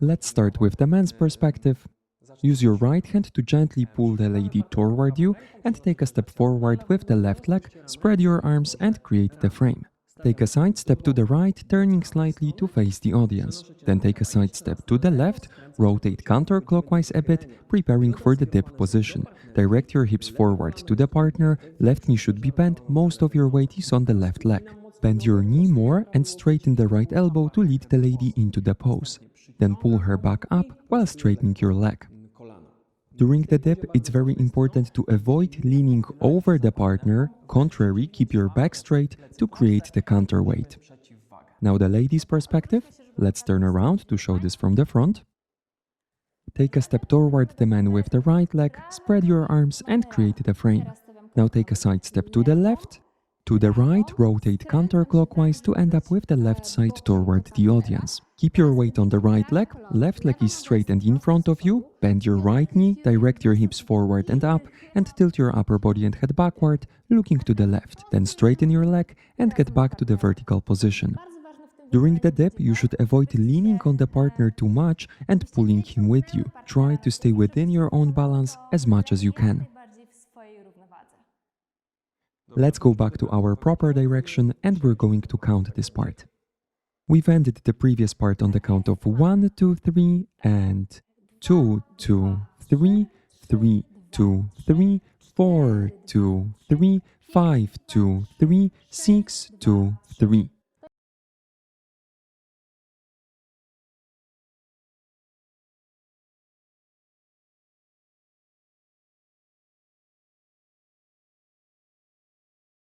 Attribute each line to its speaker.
Speaker 1: Let's start with the man's perspective. Use your right hand to gently pull the lady toward you and take a step forward with the left leg, spread your arms and create the frame. Take a side step to the right, turning slightly to face the audience. Then take a side step to the left, rotate counterclockwise a bit, preparing for the dip position. Direct your hips forward to the partner, left knee should be bent, most of your weight is on the left leg. Bend your knee more and straighten the right elbow to lead the lady into the pose. Then pull her back up while straightening your leg. During the dip, it's very important to avoid leaning over the partner, contrary, keep your back straight to create the counterweight. Now the lady's perspective, let's turn around to show this from the front. Take a step toward the man with the right leg, spread your arms and create the frame. Now take a side step to the left. To the right, rotate counterclockwise to end up with the left side toward the audience. Keep your weight on the right leg, left leg is straight and in front of you, bend your right knee, direct your hips forward and up, and tilt your upper body and head backward, looking to the left. Then straighten your leg and get back to the vertical position. During the dip, you should avoid leaning on the partner too much and pulling him with you. Try to stay within your own balance as much as you can. Let's go back to our proper direction and we're going to count this part. We've ended the previous part on the count of 1, 2, 3 and 2, 2, 3, 3, 2, 3, 4, 2, 3, 5, 2, 3, 6, 2, 3.